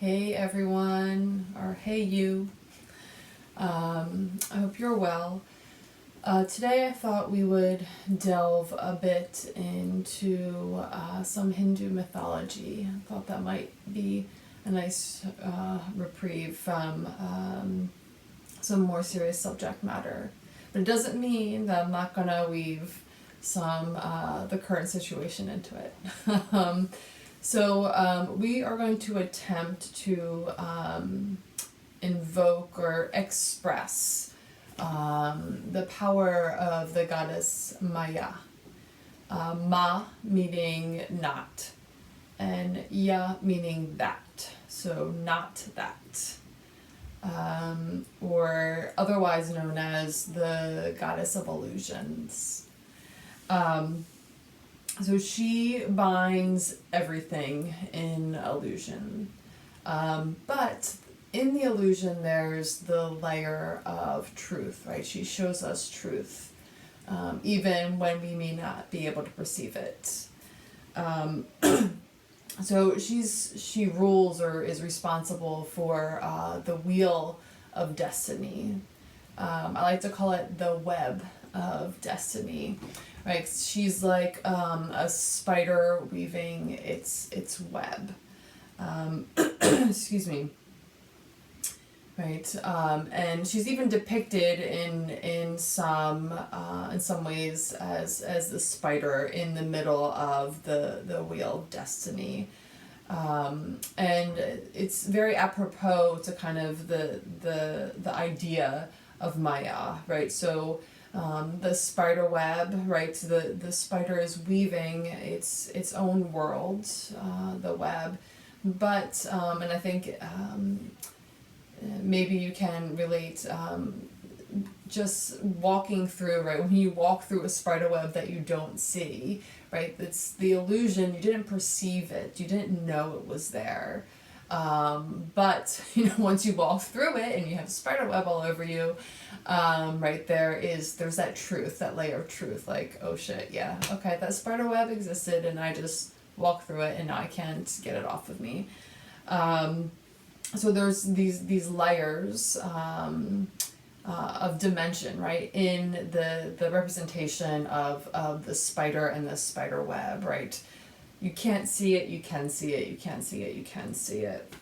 Hey everyone, or hey you. I hope you're well. Today I thought we would delve a bit into some Hindu mythology. I thought that might be a nice reprieve from some more serious subject matter. But it doesn't mean that I'm not going to weave some the current situation into it. So we are going to attempt to invoke or express the power of the goddess Maya. Ma meaning not, and ya meaning that. So not that. Or otherwise known as the goddess of illusions. So she binds everything in illusion. But in the illusion, there's the layer of truth, right? She shows us truth, even when we may not be able to perceive it. So she rules or is responsible for the wheel of destiny. I like to call it the web of destiny. Right, she's like a spider weaving its web. Excuse me. Right, and she's even depicted in some ways as the spider in the middle of the wheel of destiny. And it's very apropos to kind of the idea of Maya, right? So. The spider web, right? The spider is weaving its own world, the web, but and I think maybe you can relate just walking through, right? When you walk through a spider web that you don't see, right? It's the illusion. You didn't perceive it. You didn't know it was there. But once you walk through it and you have a spider web all over you, right, there's that truth, that layer of truth, like, oh shit, yeah, okay, that spider web existed and I just walked through it and now I can't get it off of me. So there's these layers of dimension, right, in the representation of the spider and the spider web, right? You can't see it, you can see it, you can't see it, you can see it.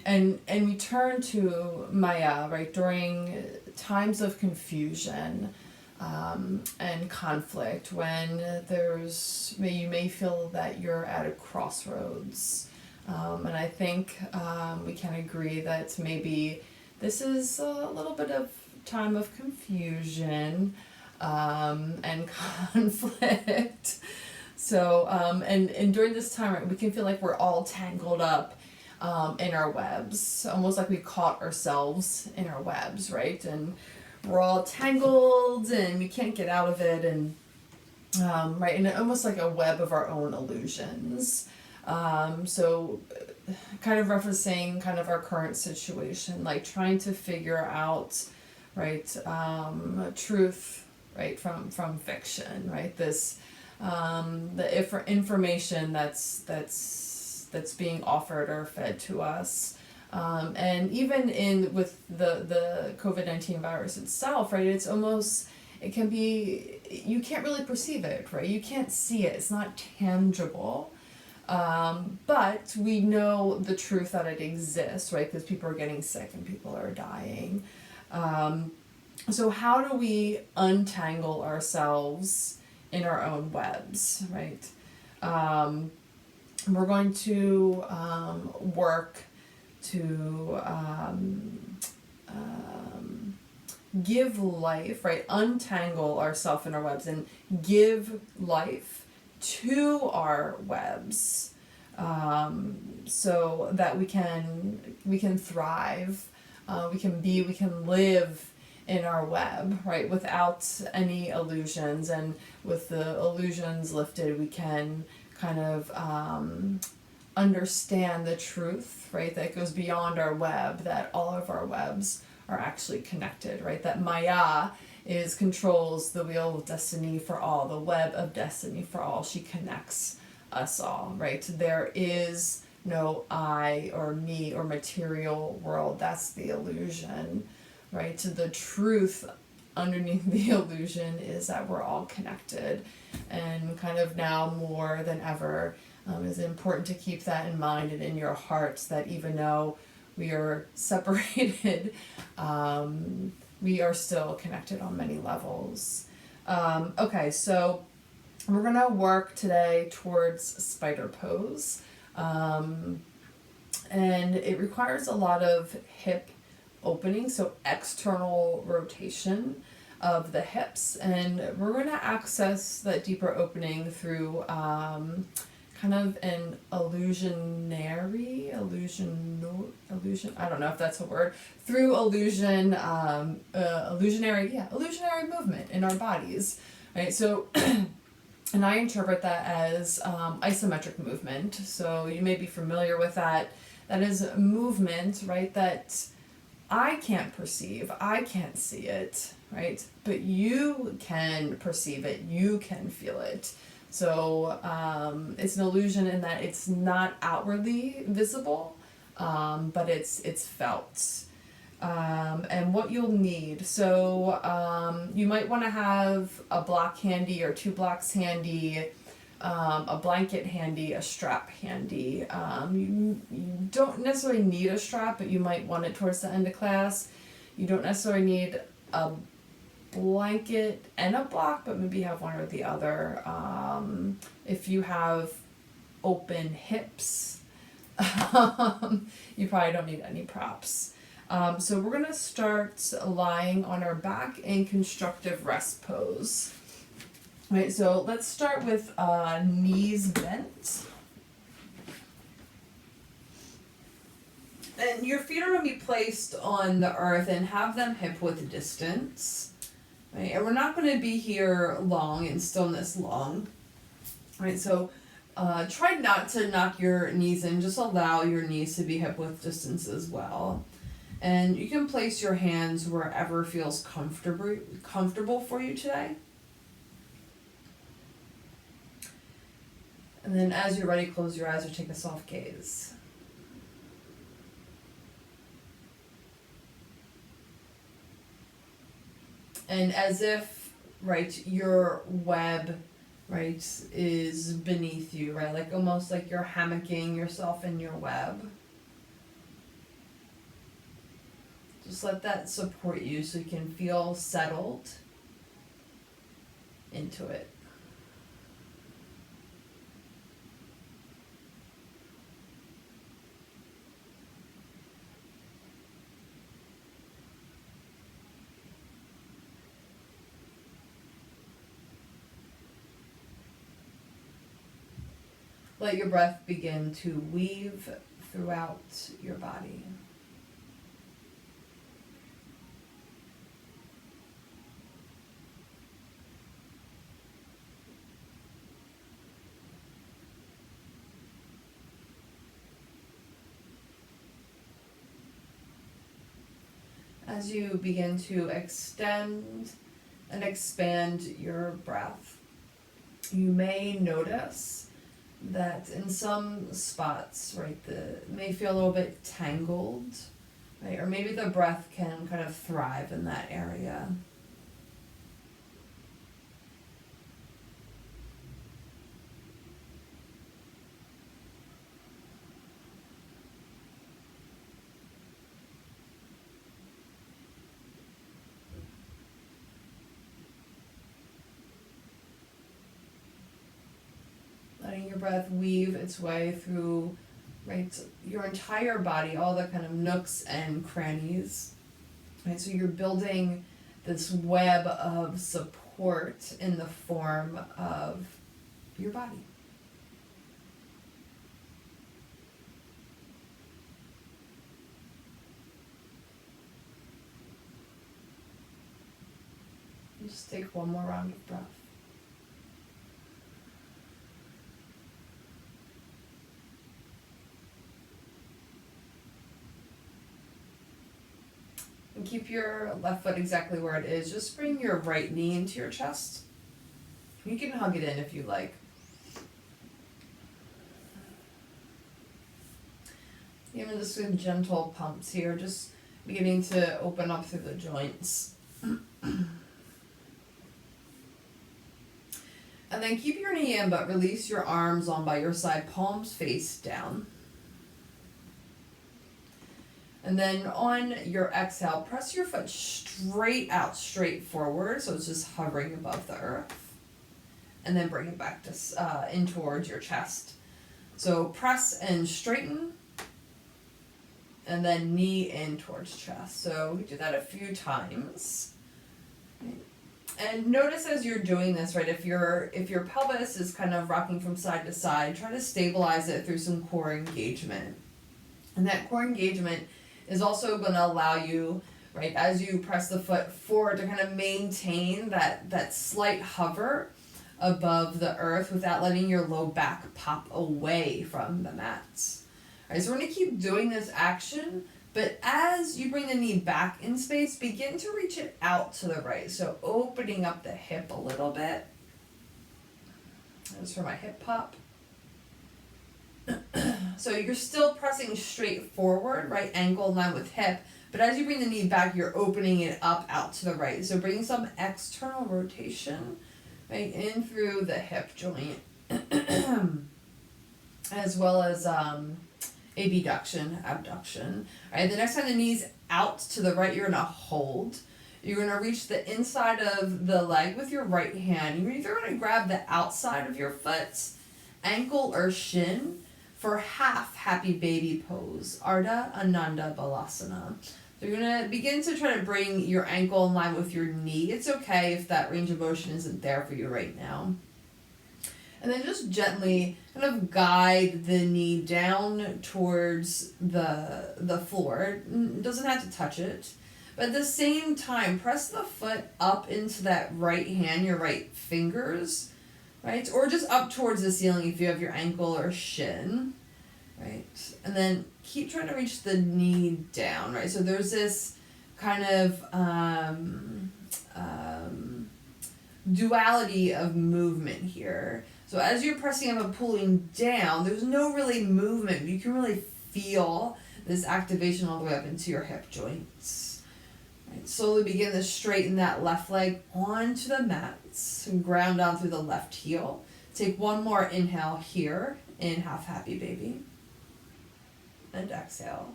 And we turn to Maya, right, during times of confusion and conflict, when you may feel that you're at a crossroads. And I think we can agree that maybe this is a little bit of time of confusion and conflict. So, and during this time, right, we can feel like we're all tangled up in our webs, almost like we caught ourselves in our webs, right? And we're all tangled and we can't get out of it, and right, and almost like a web of our own illusions. So kind of referencing kind of our current situation, like trying to figure out, right, truth, right, from fiction, right? This the information that's being offered or fed to us, and even with the COVID-19 virus itself, right? It's almost, it can be, you can't really perceive it, right? You can't see it. It's not tangible, but we know the truth that it exists, right? Because people are getting sick and people are dying. So how do we untangle ourselves in our own webs, right? We're going to work to give life, right? Untangle ourselves in our webs and give life to our webs, so that we can thrive, we can live in our web, right, without any illusions. And with the illusions lifted, we can kind of understand the truth, right, that goes beyond our web, that all of our webs are actually connected, right? That Maya controls the wheel of destiny for all, the web of destiny for all. She connects us all, right? There is no I or me or material world. That's the illusion, right? So the truth underneath the illusion is that we're all connected, and kind of now more than ever is important to keep that in mind and in your hearts, that even though we are separated, we are still connected on many levels. Okay, so we're gonna work today towards spider pose. And it requires a lot of hip opening, so external rotation of the hips. And we're gonna access that deeper opening through kind of an illusion, I don't know if that's a word, through illusionary movement in our bodies, right? So and I interpret that as isometric movement. So you may be familiar with that. That is movement, right, that I can't perceive, I can't see it, right? But you can perceive it, you can feel it. So it's an illusion in that it's not outwardly visible, but it's felt. And what you'll need. So you might want to have a block handy or 2 blocks handy, a blanket handy, a strap handy. You don't necessarily need a strap, but you might want it towards the end of class. You don't necessarily need a blanket and a block, but maybe have one or the other. If you have open hips, you probably don't need any props. So we're going to start lying on our back in constructive rest pose. Right, so let's start with knees bent. And your feet are going to be placed on the earth and have them hip width distance. Right, and we're not going to be here long, in stillness long. Right, so try not to knock your knees in, just allow your knees to be hip width distance as well. And you can place your hands wherever feels comfortable for you today. And then as you're ready, close your eyes or take a soft gaze. And as if, right, your web, right, is beneath you, right? Like almost like you're hammocking yourself in your web. Just let that support you so you can feel settled into it. Let your breath begin to weave throughout your body. As you begin to extend and expand your breath, you may notice that in some spots, right, it may feel a little bit tangled, right, or maybe the breath can kind of thrive in that area. Letting your breath weave its way through, right, your entire body, all the kind of nooks and crannies. Right, so you're building this web of support in the form of your body. Just take one more round of breath. And keep your left foot exactly where it is. Just bring your right knee into your chest. You can hug it in if you like. Even just with gentle pumps here, just beginning to open up through the joints. And then keep your knee in, but release your arms on by your side, palms face down. And then on your exhale, press your foot straight out, straight forward, so it's just hovering above the earth. And then bring it back to in towards your chest. So press and straighten, and then knee in towards chest. So we do that a few times. And notice as you're doing this, right, if your pelvis is kind of rocking from side to side, try to stabilize it through some core engagement. And that core engagement is also going to allow you, right, as you press the foot forward, to kind of maintain that slight hover above the earth without letting your low back pop away from the mat. All right, so we're going to keep doing this action, but as you bring the knee back in space, begin to reach it out to the right. So opening up the hip a little bit. That's for my hip pop. So you're still pressing straight forward, right, ankle in line with hip, but as you bring the knee back, you're opening it up out to the right. So bring some external rotation, right, in through the hip joint, as well as abduction. All right, the next time the knee's out to the right, you're going to hold. You're going to reach the inside of the leg with your right hand. You're either going to grab the outside of your foot, ankle or shin, for half happy baby pose, Ardha Ananda Balasana. So you're going to begin to try to bring your ankle in line with your knee. It's okay if that range of motion isn't there for you right now. And then just gently kind of guide the knee down towards the floor. It doesn't have to touch it. But at the same time, press the foot up into that right hand, your right fingers, right? Or just up towards the ceiling if you have your ankle or shin, right? And then keep trying to reach the knee down, right? So there's this kind of duality of movement here. So as you're pressing up and pulling down, there's no really movement. You can really feel this activation all the way up into your hip joints. Right, slowly begin to straighten that left leg onto the mat and ground down through the left heel. Take one more inhale here in half happy baby. And exhale.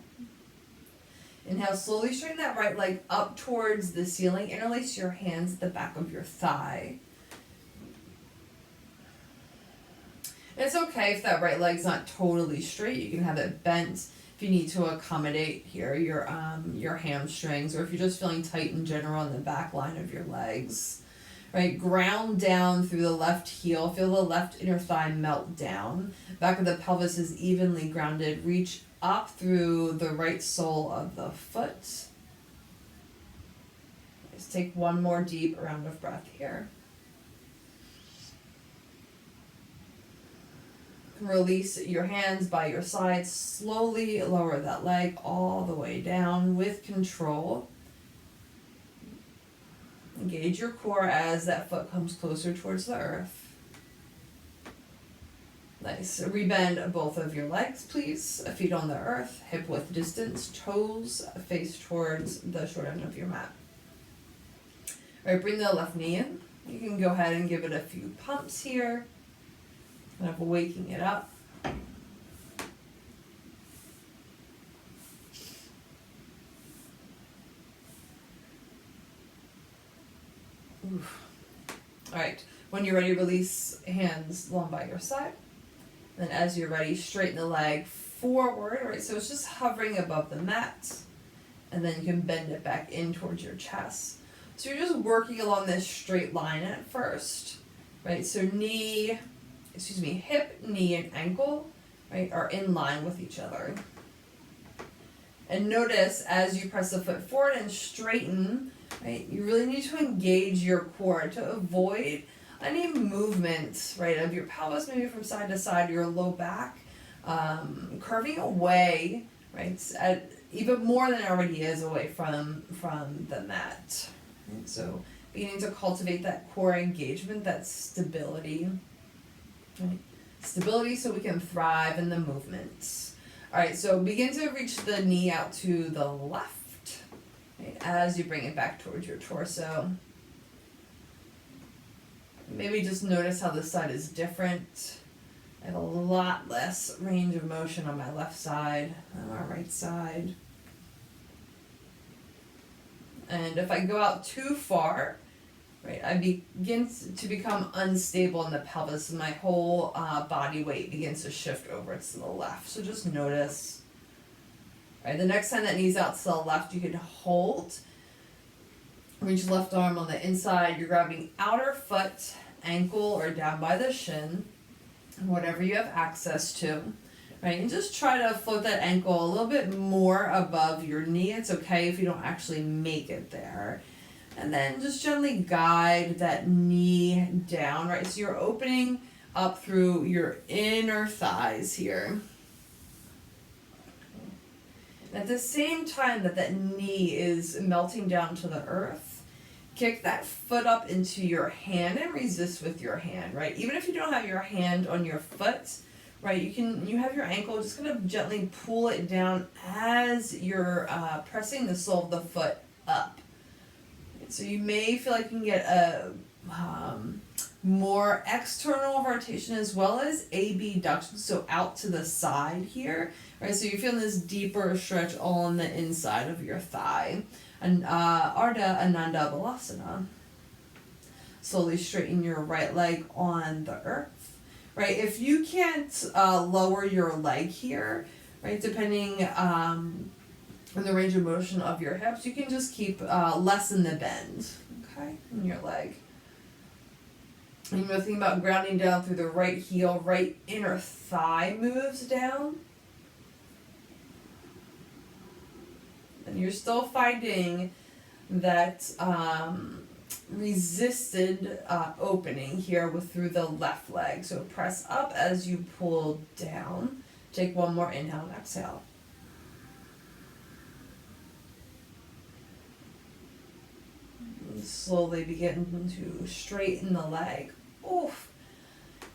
Inhale, slowly straighten that right leg up towards the ceiling. Interlace your hands at the back of your thigh. It's okay if that right leg's not totally straight. You can have it bent if you need to accommodate here your hamstrings, or if you're just feeling tight in general in the back line of your legs. Right, ground down through the left heel. Feel the left inner thigh melt down. Back of the pelvis is evenly grounded. Reach up through the right sole of the foot. Just take one more deep round of breath here. Release your hands by your sides. Slowly lower that leg all the way down with control. Engage your core as that foot comes closer towards the earth. Nice. Rebend both of your legs, please. Feet on the earth, hip width distance, toes face towards the short end of your mat. All right, bring the left knee in. You can go ahead and give it a few pumps here, kind of waking it up. Oof. All right, when you're ready, release hands long by your side. Then as you're ready, straighten the leg forward, right? So it's just hovering above the mat. And then you can bend it back in towards your chest. So you're just working along this straight line at first, right? So hip, knee, and ankle, right, are in line with each other. And notice as you press the foot forward and straighten, right, you really need to engage your core to avoid any movement, right, of your pelvis, maybe from side to side, your low back, curving away, right, even more than it already is away from the mat. Right? So beginning to cultivate that core engagement, that stability, right? Stability so we can thrive in the movements. Alright, so begin to reach the knee out to the left, right, as you bring it back towards your torso. Maybe just notice how this side is different. I have a lot less range of motion on my left side than my right side. And if I go out too far, right, I begin to become unstable in the pelvis and my whole body weight begins to shift over to the left. So just notice. Right, the next time that knee's out to the left, you can hold. Reach left arm on the inside. You're grabbing outer foot, ankle, or down by the shin, whatever you have access to. Right, and just try to float that ankle a little bit more above your knee. It's okay if you don't actually make it there. And then just gently guide that knee down, right? So you're opening up through your inner thighs here. At the same time that knee is melting down to the earth, kick that foot up into your hand and resist with your hand, right? Even if you don't have your hand on your foot, right, you have your ankle, just kind of gently pull it down as you're pressing the sole of the foot up. So you may feel like you can get a more external rotation as well as abduction, so out to the side here, right? So you're feeling this deeper stretch on the inside of your thigh. And Ardha Ananda Balasana. Slowly straighten your right leg on the earth, right? If you can't lower your leg here, right, depending on the range of motion of your hips, you can just keep lessen the bend, okay, in your leg. And you're thinking about grounding down through the right heel, right inner thigh moves down. And you're still finding that resisted opening here through the left leg. So press up as you pull down. Take one more inhale and exhale. And slowly begin to straighten the leg. Oof.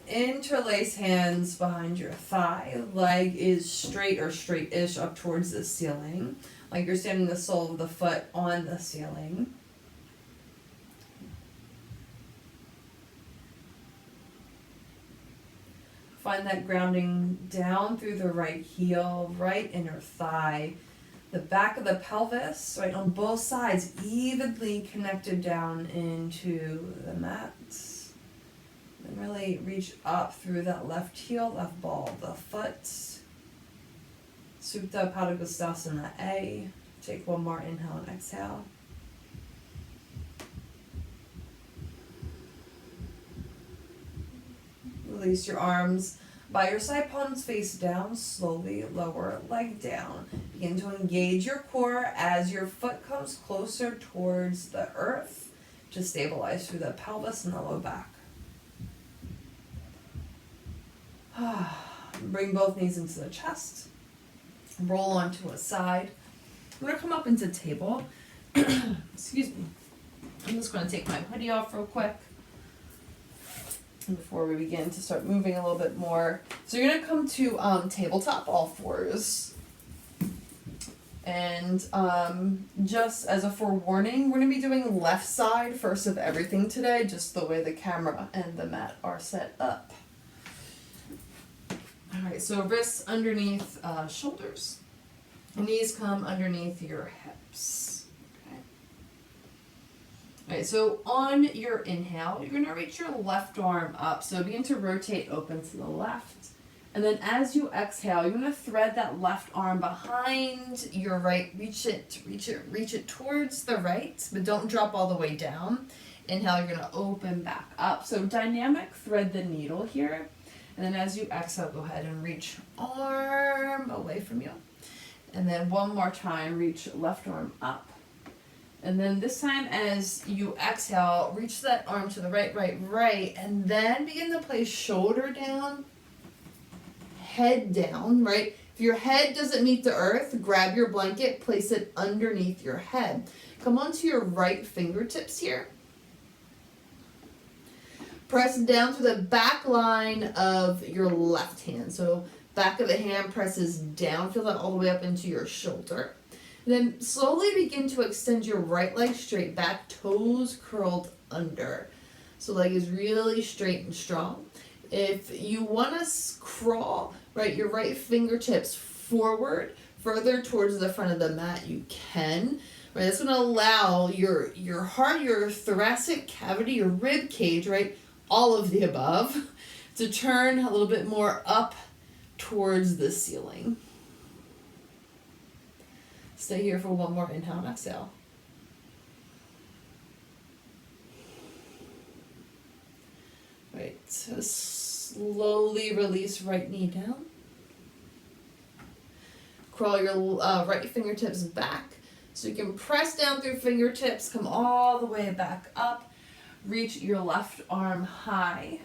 Interlace hands behind your thigh. Leg is straight or straight-ish up towards the ceiling. Like you're standing the sole of the foot on the ceiling. Find that grounding down through the right heel, right inner thigh, the back of the pelvis, right on both sides, evenly connected down into the mat. And really reach up through that left heel, left ball of the foot. Supta Padangusthasana A. Take one more inhale and exhale. Release your arms by your side, palms face down. Slowly lower leg down. Begin to engage your core as your foot comes closer towards the earth to stabilize through the pelvis and the low back. Bring both knees into the chest. Roll onto a side. I'm going to come up into table. Excuse me. I'm just going to take my hoodie off real quick before we begin to start moving a little bit more. So you're going to come to tabletop, all fours. And just as a forewarning, we're going to be doing left side first of everything today, just the way the camera and the mat are set up. Alright, so wrists underneath shoulders. Knees come underneath your hips. Okay. Alright, so on your inhale, you're going to reach your left arm up. So begin to rotate open to the left. And then as you exhale, you're going to thread that left arm behind your right. Reach it towards the right, but don't drop all the way down. Inhale, you're going to open back up. So dynamic thread the needle here. And then as you exhale, go ahead and reach arm away from you. And then one more time, reach left arm up. And then this time as you exhale, reach that arm to the right, right. And then begin to place shoulder down, head down, right? If your head doesn't meet the earth, grab your blanket, place it underneath your head. Come onto your right fingertips here. Press down to the back line of your left hand. So Back of the hand presses down, feel that all the way up into your shoulder. And then slowly begin to extend your right leg straight back, toes curled under. So leg is really straight and strong. If you want to crawl, right, your right fingertips forward, further towards the front of the mat, you can. Right, that's going to allow your heart, your thoracic cavity, your rib cage, right, all of the above, to turn a little bit more up towards the ceiling. Stay here for one more inhale and exhale. Right, so slowly release right knee down. Crawl your right fingertips back so you can press down through fingertips, come all the way back up, reach your left arm high,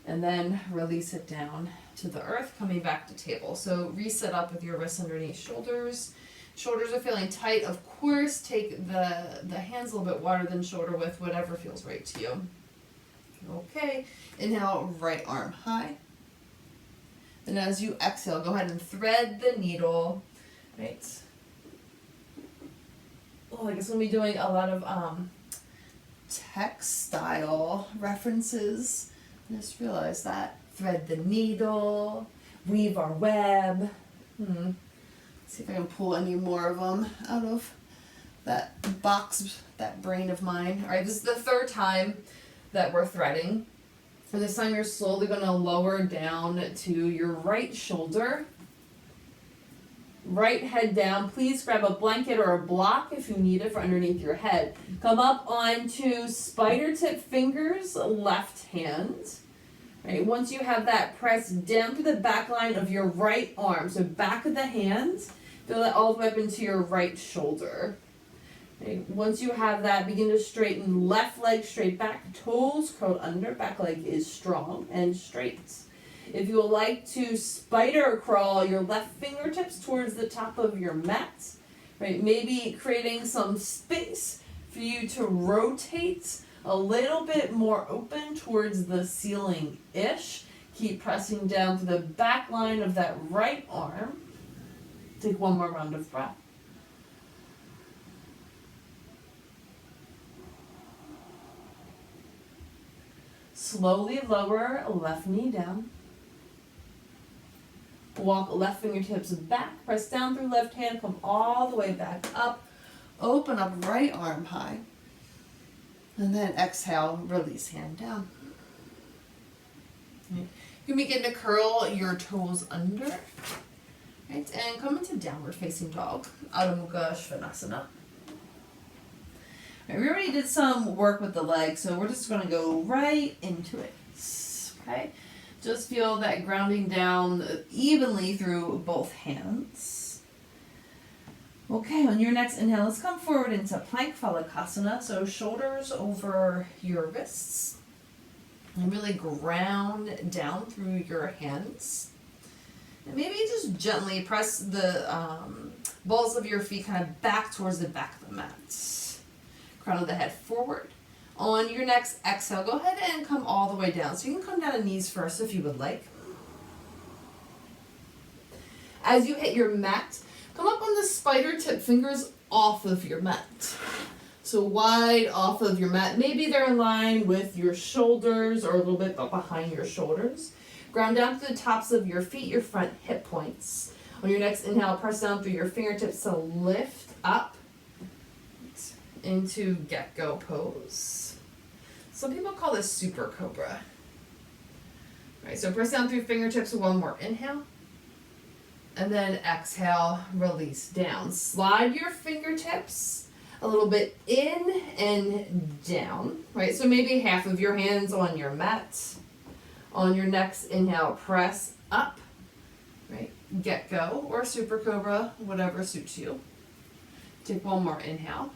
and then release it down to the earth, coming back to table. So reset up with your wrists underneath shoulders. Shoulders are feeling tight. Of course, take the hands a little bit wider than shoulder width, whatever feels right to you. Okay, inhale, right arm high. And as you exhale, go ahead and thread the needle, right? Oh, I guess we'll be doing a lot of textile references. I just realized that. Thread the needle, weave our web. See if I can pull any more of them out of that box, that brain of mine. All right, this is the third time that we're threading. For this time, you're slowly going to lower down to your right shoulder. Right head down. Please grab a blanket or a block if you need it for underneath your head. Come up onto spider tip fingers, left hand. Right, once you have that, press down to the back line of your right arm. So back of the hand, feel that all the way up into your right shoulder. Okay. Once you have that, begin to straighten left leg straight back, toes curled under, back leg is strong and straight. If you would like to spider crawl your left fingertips towards the top of your mat, right, maybe creating some space for you to rotate a little bit more open towards the ceiling-ish. Keep pressing down to the back line of that right arm. Take one more round of breath. Slowly lower left knee down. Walk left fingertips back. Press down through left hand. Come all the way back up. Open up right arm high. And then exhale, release hand down. Right. You can begin to curl your toes under. Right, and come into downward facing dog, Adho Mukha Svanasana. Right, we already did some work with the legs, so we're just going to go right into it. Okay, just feel that grounding down evenly through both hands. Okay, on your next inhale, let's come forward into plank phalakasana. So shoulders over your wrists, and really ground down through your hands. And maybe just gently press the balls of your feet kind of back towards the back of the mat. Crown of the head forward. On your next exhale, go ahead and come all the way down. So you can come down to knees first if you would like. As you hit your mat, come up on the spider tip fingers off of your mat. So wide off of your mat. Maybe they're in line with your shoulders or a little bit behind your shoulders. Ground down to the tops of your feet, your front hip points. On your next inhale, press down through your fingertips to lift up into get-go pose. Some people call this super cobra. All right, so press down through fingertips, one more inhale. And then exhale, release down. Slide your fingertips a little bit in and down, right? So maybe half of your hands on your mat. On your next inhale, press up, right? Get go or super cobra, whatever suits you. Take one more inhale.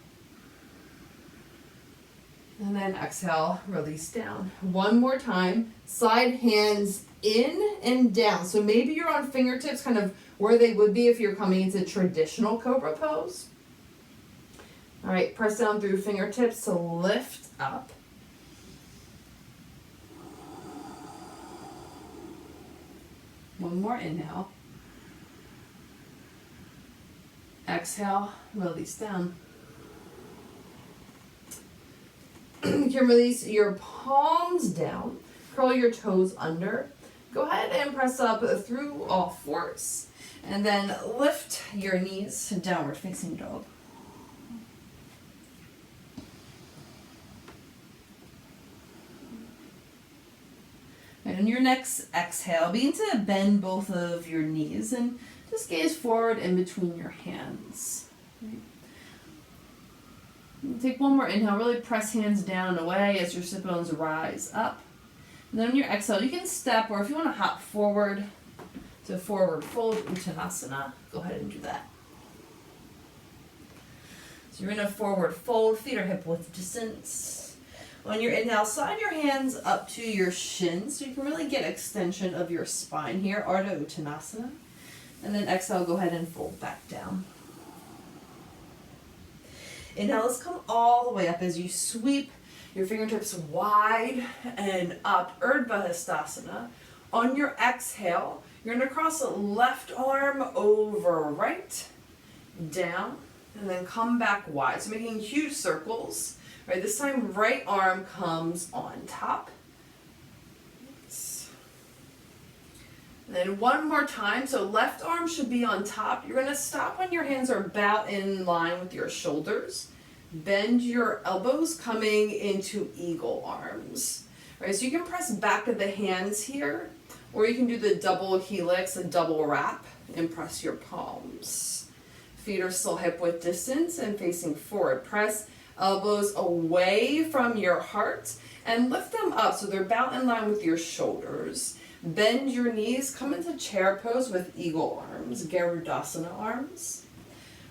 And then exhale, release down. One more time, side hands in and down. So maybe you're on fingertips kind of where they would be if you're coming into traditional cobra pose. All right, press down through fingertips to lift up. One more inhale. Exhale, release down. You can release your palms down, curl your toes under. Go ahead and press up through all fours, and then lift your knees to downward facing dog. And on your next exhale, begin to bend both of your knees and just gaze forward in between your hands. Take one more inhale, really press hands down and away as your sit bones rise up. And then on your exhale, you can step, or if you want to hop forward to forward fold, Uttanasana, go ahead and do that. So you're in a forward fold, feet are hip width distance. On your inhale, slide your hands up to your shins so you can really get extension of your spine here, Ardha Uttanasana. And then exhale, go ahead and fold back down. Inhale, let's come all the way up as you sweep your fingertips wide and up, Urdhva Hastasana. On your exhale, you're going to cross the left arm over right, down, and then come back wide. So making huge circles. Right, this time right arm comes on top. And then one more time, so left arm should be on top. You're going to stop when your hands are about in line with your shoulders. Bend your elbows coming into eagle arms. Right, so you can press back of the hands here, or you can do the double helix, a double wrap, and press your palms. Feet are still hip width distance and facing forward. Press elbows away from your heart and lift them up so they're about in line with your shoulders. Bend your knees, come into chair pose with eagle arms, Garudasana arms.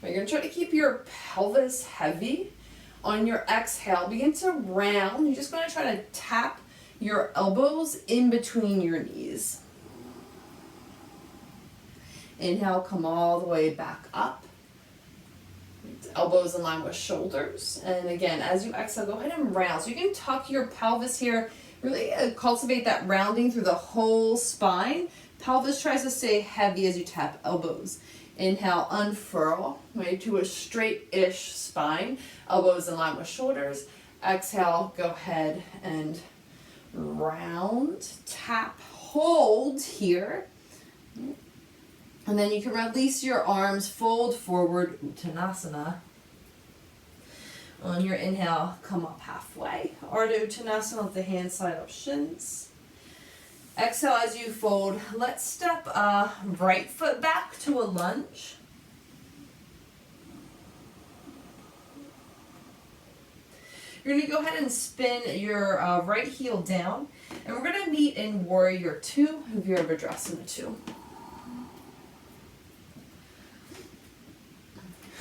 You're going to try to keep your pelvis heavy. On your exhale, begin to round. You're just going to try to tap your elbows in between your knees. Inhale, come all the way back up. Elbows in line with shoulders. And again, as you exhale, go ahead and round. So you can tuck your pelvis here. Really cultivate that rounding through the whole spine. Pelvis tries to stay heavy as you tap elbows. Inhale, unfurl, right, to a straight-ish spine. Elbows in line with shoulders. Exhale, go ahead and round, tap, hold here. And then you can release your arms, fold forward, Uttanasana. On your inhale, come up halfway. Ardha Uttanasana, let the hands slide up shins. Exhale as you fold. Let's step right foot back to a lunge. You're going to go ahead and spin your right heel down. And we're going to meet in Warrior 2, Virabhadrasana 2.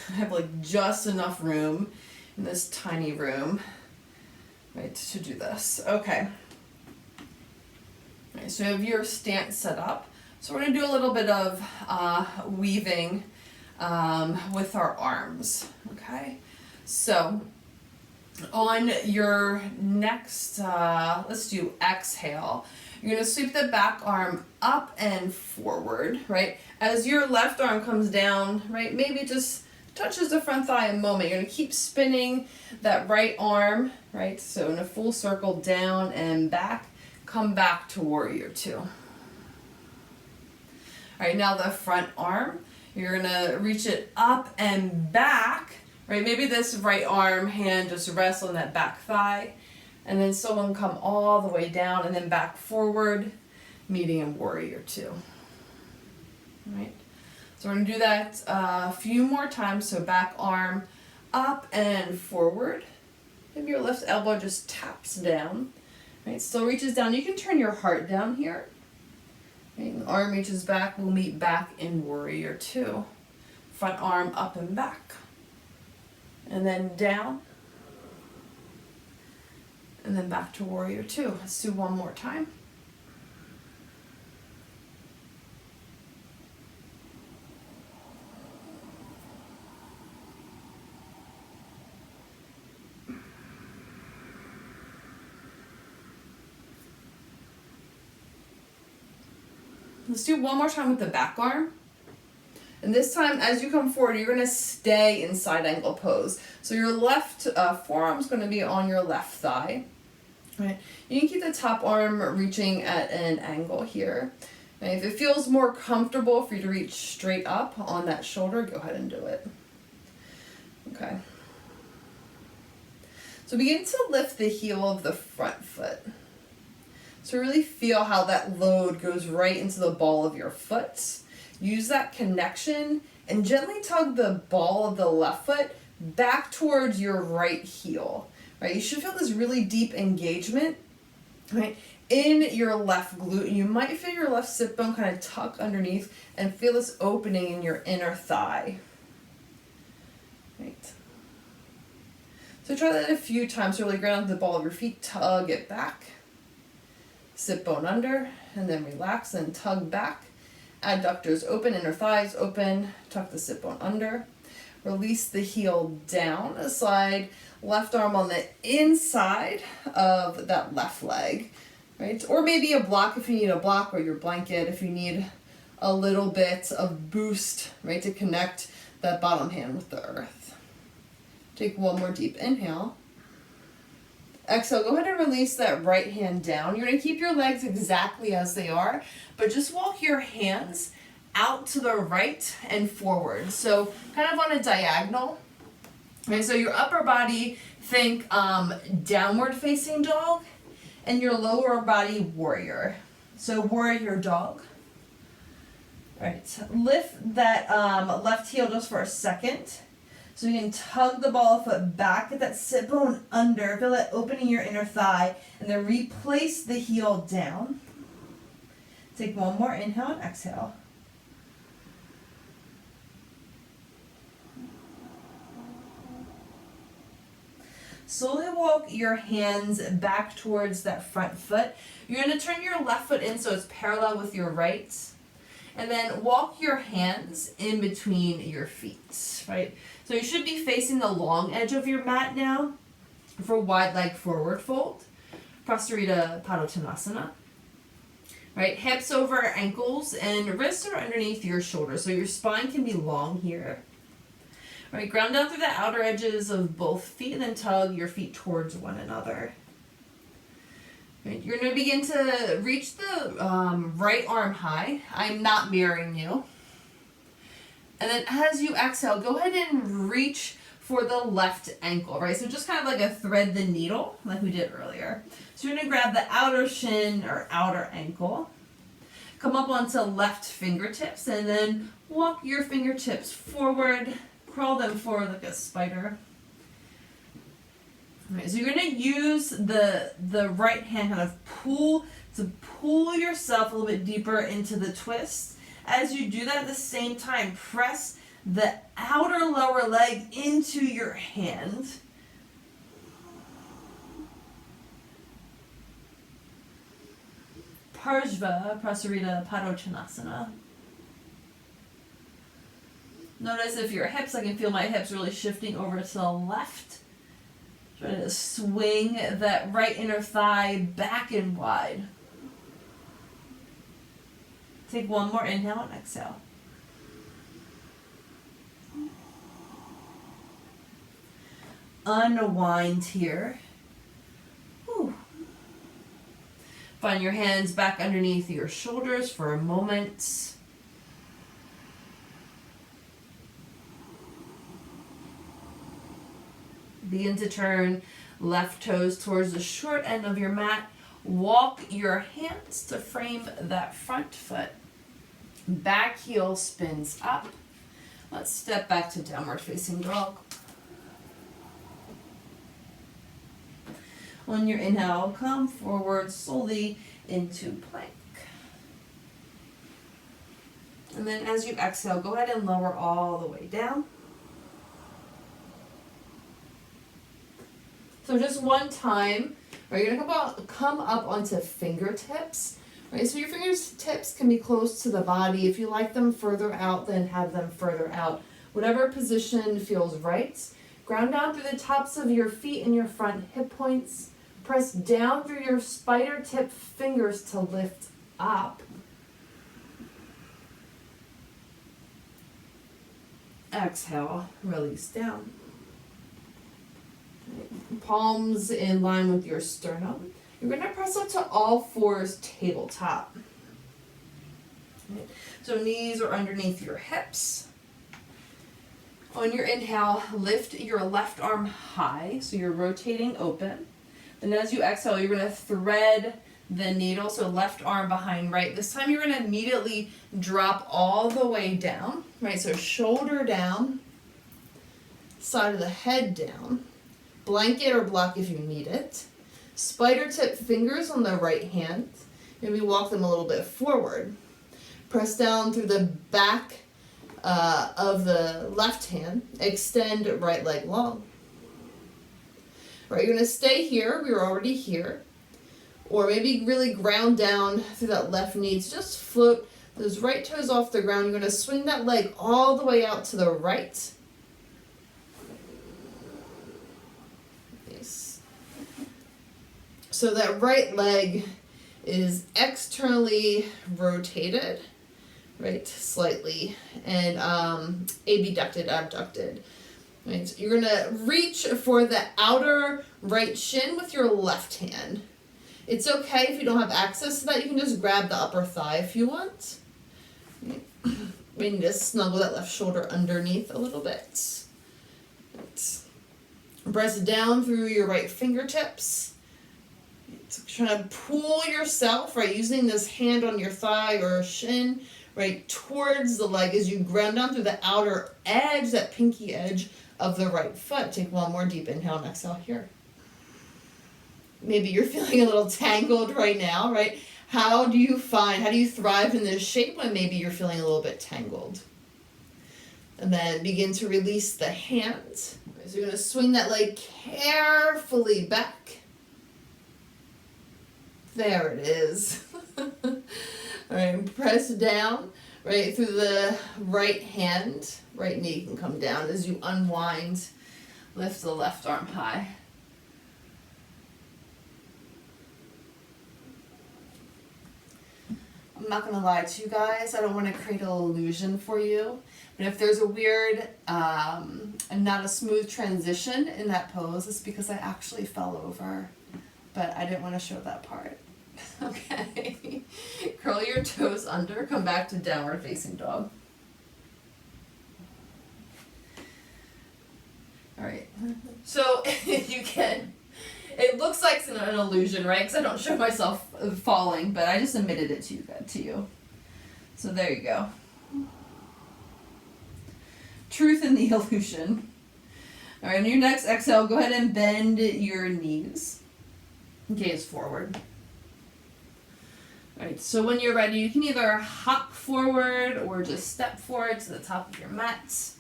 I have like just enough room in this tiny room, right, to do this. Okay. All right, so you have your stance set up. So we're going to do a little bit of weaving with our arms, okay? So on your next, let's do exhale. You're going to sweep the back arm up and forward, right? As your left arm comes down, right, maybe just touches the front thigh a moment. You're going to keep spinning that right arm, right? So in a full circle, down and back. Come back to Warrior 2. All right, now the front arm. You're going to reach it up and back, right? Maybe this right arm, hand just rests on that back thigh. And then someone come all the way down and then back forward, meeting in Warrior 2. All right. So we're going to do that a few more times. So back arm up and forward. Maybe your left elbow just taps down. Right, still reaches down. You can turn your heart down here. Right, arm reaches back. We'll meet back in Warrior 2. Front arm up and back. And then down. And then back to Warrior 2. Let's do one more time. Let's do one more time with the back arm. And this time, as you come forward, you're going to stay in side angle pose. So your left forearm is going to be on your left thigh. Right. You can keep the top arm reaching at an angle here. And if it feels more comfortable for you to reach straight up on that shoulder, go ahead and do it. Okay. So begin to lift the heel of the front foot. So really feel how that load goes right into the ball of your foot. Use that connection and gently tug the ball of the left foot back towards your right heel. Right? You should feel this really deep engagement, right, in your left glute. You might feel your left sit bone kind of tuck underneath and feel this opening in your inner thigh. Right. So try that a few times. Really ground the ball of your feet, tug it back. Sit bone under, and then relax and tug back. Adductors open, inner thighs open, tuck the sit bone under. Release the heel down, slide left arm on the inside of that left leg, right? Or maybe a block if you need a block, or your blanket if you need a little bit of boost, right, to connect that bottom hand with the earth. Take one more deep inhale. Exhale, go ahead and release that right hand down. You're going to keep your legs exactly as they are, but just walk your hands out to the right and forward. So kind of on a diagonal. Okay, so your upper body, think downward facing dog, and your lower body warrior. So warrior dog. All right, lift that left heel just for a second. So you can tug the ball of foot back, get that sit bone under, feel that opening your inner thigh, and then replace the heel down. Take one more inhale and exhale. Slowly walk your hands back towards that front foot. You're going to turn your left foot in so it's parallel with your right. And then walk your hands in between your feet, right? So you should be facing the long edge of your mat now for wide leg forward fold. Prasarita Padottanasana. Right, hips over ankles and wrists are underneath your shoulders. So your spine can be long here. Right, ground down through the outer edges of both feet and then tug your feet towards one another. Right, you're going to begin to reach the right arm high. I'm not mirroring you. And then as you exhale, go ahead and reach for the left ankle, right? So just kind of like a thread the needle like we did earlier. So you're going to grab the outer shin or outer ankle. Come up onto left fingertips and then walk your fingertips forward. Crawl them forward like a spider. Okay, so you're going to use the right hand kind of pull yourself a little bit deeper into the twist. As you do that, at the same time, press the outer lower leg into your hand. Parshva Prasarita Padottanasana. Notice if your hips, I can feel my hips really shifting over to the left. Try to swing that right inner thigh back and wide. Take one more inhale and exhale. Unwind here. Whew. Find your hands back underneath your shoulders for a moment. Begin to turn left toes towards the short end of your mat. Walk your hands to frame that front foot. Back heel spins up. Let's step back to downward facing dog. On your inhale, come forward slowly into plank. And then as you exhale, go ahead and lower all the way down. So just one time, right, you're gonna come up onto fingertips, right? So your fingertips can be close to the body. If you like them further out, then have them further out. Whatever position feels right. Ground down through the tops of your feet and your front hip points. Press down through your spider tip fingers to lift up. Exhale, release down. Palms in line with your sternum. You're going to press up to all fours, tabletop. So knees are underneath your hips. On your inhale, lift your left arm high, so you're rotating open. Then as you exhale, you're going to thread the needle, so left arm behind right. This time you're going to immediately drop all the way down, right? So shoulder down, side of the head down, blanket or block if you need it. Spider tip fingers on the right hand. Maybe walk them a little bit forward. Press down through the back of the left hand. Extend right leg long. Right, you're going to stay here. We were already here. Or maybe really ground down through that left knee. So just float those right toes off the ground. You're going to swing that leg all the way out to the right. Nice. So that right leg is externally rotated, right, slightly, and abducted, abducted. Right, so you're gonna reach for the outer right shin with your left hand. It's okay if you don't have access to that. You can just grab the upper thigh if you want. Maybe just snuggle that left shoulder underneath a little bit. Right. Press down through your right fingertips. So trying to pull yourself, right, using this hand on your thigh or shin, right, towards the leg as you ground down through the outer edge, that pinky edge of the right foot. Take one more deep inhale and exhale here. Maybe you're feeling a little tangled right now, right? How do you thrive in this shape when maybe you're feeling a little bit tangled? And then begin to release the hand. So you're going to swing that leg carefully back. There it is. All right, press down, right, through the right hand. Right knee can come down as you unwind. Lift the left arm high. I'm not going to lie to you guys. I don't want to create an illusion for you. But if there's a weird and not a smooth transition in that pose, it's because I actually fell over. But I didn't want to show that part. Okay. Curl your toes under. Come back to downward facing dog. All right. So you can. It looks like it's an illusion, right? Because I don't show myself falling, but I just admitted it to you. So there you go. Truth in the illusion. All right, on your next exhale, go ahead and bend your knees. Gaze forward. All right, so when you're ready, you can either hop forward or just step forward to the top of your mat.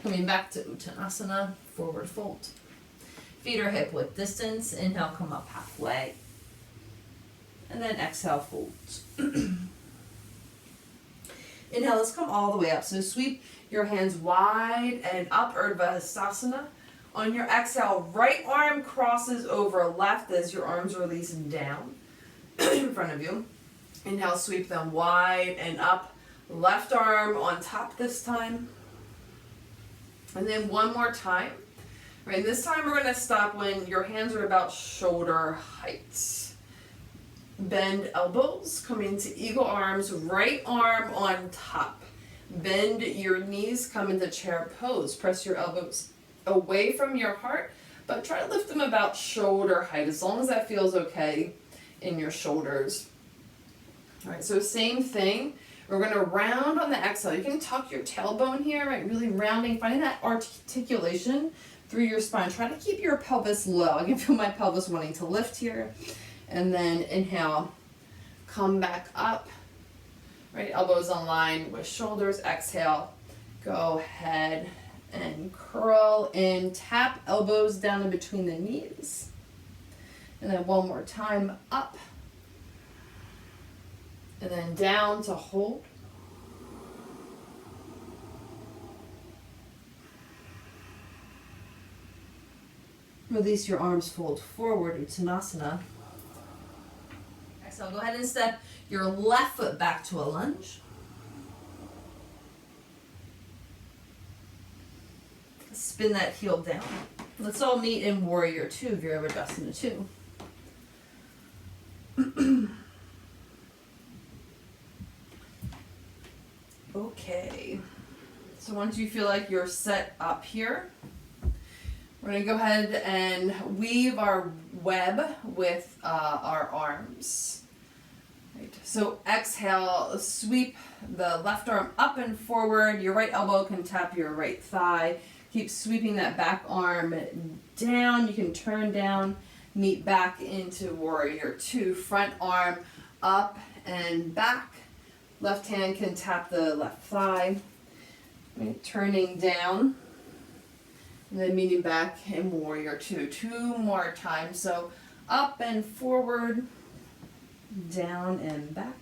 Coming back to Uttanasana, forward fold. Feet are hip width distance. Inhale, come up halfway. And then exhale, fold. Inhale, let's come all the way up. So sweep your hands wide and up, Urdhva Hastasana. On your exhale, right arm crosses over left as your arms release down in front of you. Inhale, sweep them wide and up. Left arm on top this time. And then one more time. Right, this time we're going to stop when your hands are about shoulder height. Bend elbows, coming to eagle arms, right arm on top. Bend your knees, come into chair pose. Press your elbows away from your heart, but try to lift them about shoulder height, as long as that feels okay in your shoulders. All right, so same thing. We're going to round on the exhale. You can tuck your tailbone here, right? Really rounding, finding that articulation through your spine. Try to keep your pelvis low. I can feel my pelvis wanting to lift here. And then inhale, come back up, right? Elbows in line with shoulders. Exhale, go ahead and curl in. Tap elbows down in between the knees. And then one more time, up. And then down to hold. Release your arms, fold forward, Uttanasana. Exhale, go ahead and step your left foot back to a lunge. spin that heel down. Let's all meet in Warrior 2, Virabhadrasana 2. Okay, so once you feel like you're set up here, we're going to go ahead and weave our web with our arms. Right. So exhale, sweep the left arm up and forward. Your right elbow can tap your right thigh. Keep sweeping that back arm down. You can turn down, meet back into Warrior 2. Front arm up and back. Left hand can tap the left thigh. Right. Turning down. And then meeting back in Warrior 2. 2 more times. So up and forward, down and back.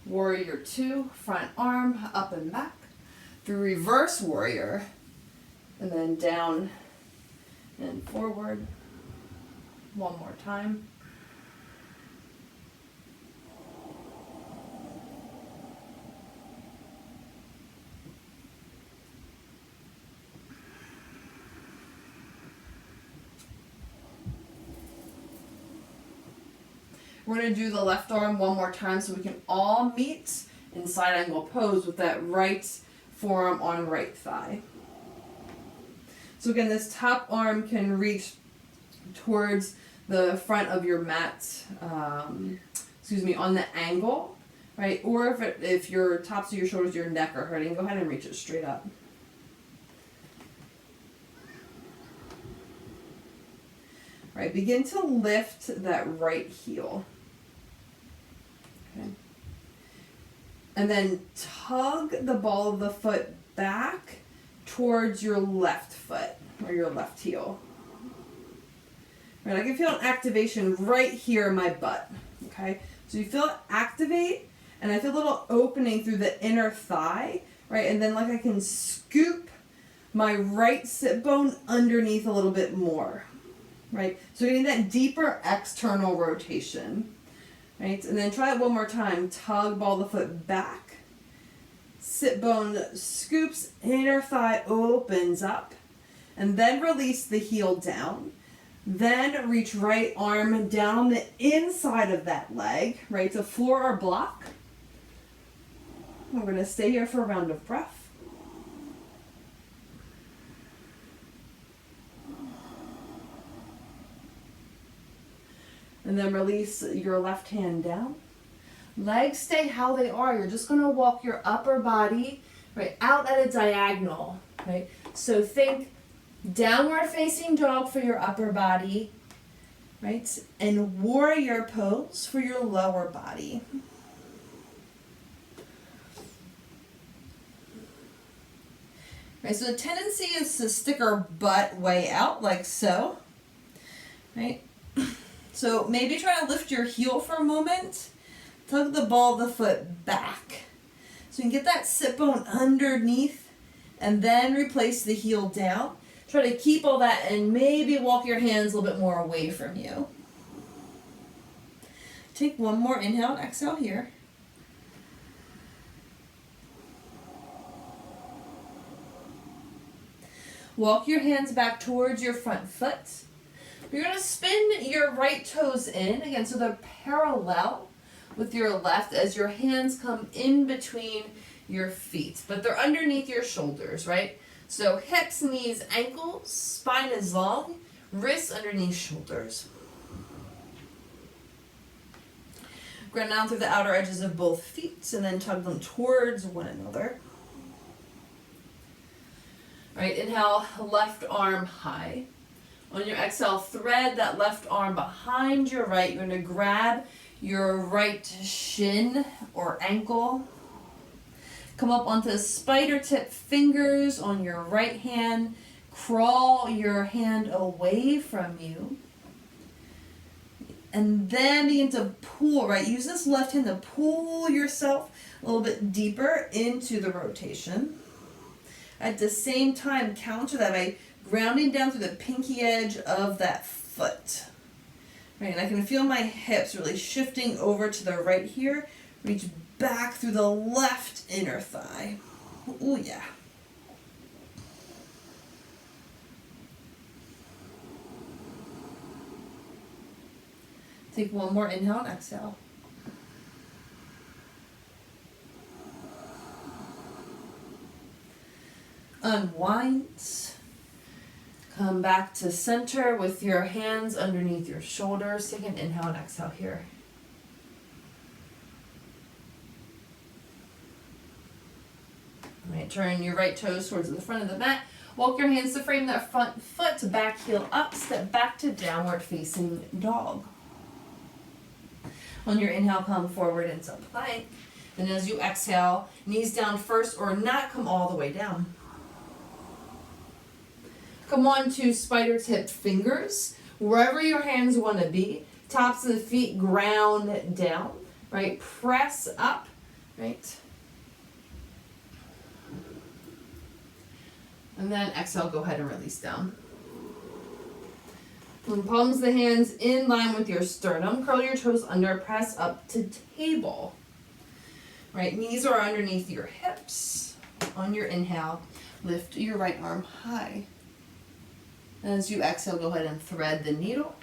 Warrior 2, front arm, up and back. Through reverse warrior. And then down and forward. One more time. We're going to do the left arm one more time so we can all meet in side angle pose with that right forearm on right thigh. So again, this top arm can reach towards the front of your mat, on the angle, right? Or if your tops of your shoulders, your neck are hurting, go ahead and reach it straight up. Right, begin to lift that right heel. Okay. And then tug the ball of the foot back towards your left foot or your left heel. Right, I can feel an activation right here in my butt. Okay, so you feel it activate, and I feel a little opening through the inner thigh, right? And then like I can scoop my right sit bone underneath a little bit more. Right, so getting that deeper external rotation, right? And then try it one more time. Tug ball the foot back. Sit bone scoops, inner thigh opens up. And then release the heel down. Then reach right arm down on the inside of that leg, right? To floor or block. We're going to stay here for a round of breath. And then release your left hand down. Legs stay how they are. You're just going to walk your upper body right out at a diagonal, right? So think downward facing dog for your upper body, right? And warrior pose for your lower body. Right, so the tendency is to stick our butt way out like so, right? So maybe try to lift your heel for a moment. Tug the ball of the foot back. So you can get that sit bone underneath and then replace the heel down. Try to keep all that and maybe walk your hands a little bit more away from you. Take one more inhale and exhale here. Walk your hands back towards your front foot. You're going to spin your right toes in, again, so they're parallel with your left as your hands come in between your feet. But they're underneath your shoulders, right? So hips, knees, ankles, spine is long, wrists underneath shoulders. Ground down through the outer edges of both feet and then tug them towards one another. All right, inhale, left arm high. On your exhale, thread that left arm behind your right. You're going to grab your right shin or ankle. Come up onto spider tip fingers on your right hand. Crawl your hand away from you. And then begin to pull, right? Use this left hand to pull yourself a little bit deeper into the rotation. At the same time, counter that by grounding down through the pinky edge of that foot. Right, and I can feel my hips really shifting over to the right here. Reach back through the left inner thigh. Oh yeah. Take one more inhale and exhale. Unwind. Come back to center with your hands underneath your shoulders. Take an inhale and exhale here. All right, turn your right toes towards the front of the mat. Walk your hands to frame that front foot, to back heel up, step back to downward facing dog. On your inhale, come forward into plank. And as you exhale, knees down first or not, come all the way down. Come on to spider tipped fingers, wherever your hands want to be. Tops of the feet ground down, right? Press up, right? And then exhale, go ahead and release down. And palms of the hands in line with your sternum. Curl your toes under, press up to table. Right, knees are underneath your hips. On your inhale, lift your right arm high. As you exhale, go ahead and thread the needle.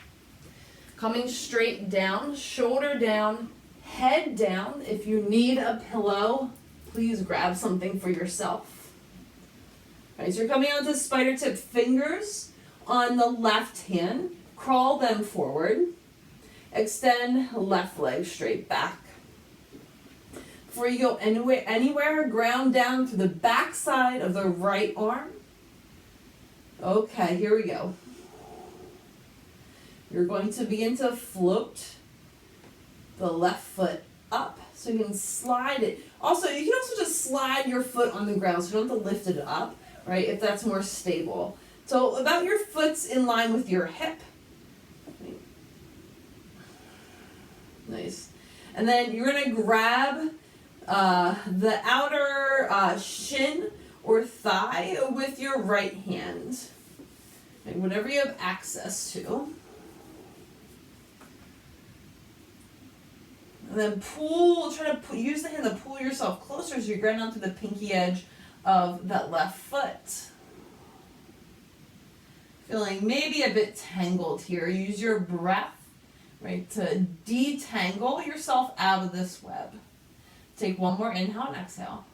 Coming straight down, shoulder down, head down. If you need a pillow, please grab something for yourself. All right, so you're coming onto spider tip fingers on the left hand. Crawl them forward. Extend left leg straight back. Before you go anywhere, ground down to the back side of the right arm. Okay, here we go. You're going to begin to float the left foot up so you can slide it. Also, you can also just slide your foot on the ground so you don't have to lift it up, right, if that's more stable. So about your foot's in line with your hip. Nice. And then you're going to grab the outer shin or thigh with your right hand. And whatever you have access to. And then use the hand to pull yourself closer so you ground onto the pinky edge of that left foot. Feeling maybe a bit tangled here. Use your breath, right, to detangle yourself out of this web. Take one more inhale and exhale.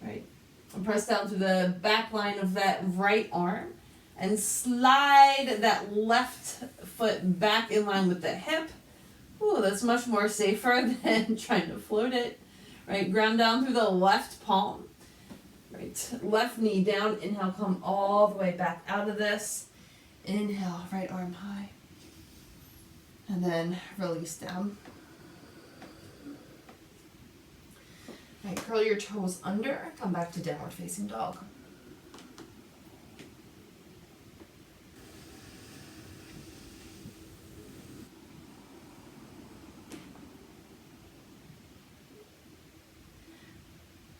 Right. And press down to the back line of that right arm and slide that left foot back in line with the hip. Ooh, that's much more safer than trying to float it. Right, ground down through the left palm. Right, left knee down. Inhale, come all the way back out of this. Inhale, right arm high. And then release down. Right, curl your toes under. Come back to downward facing dog.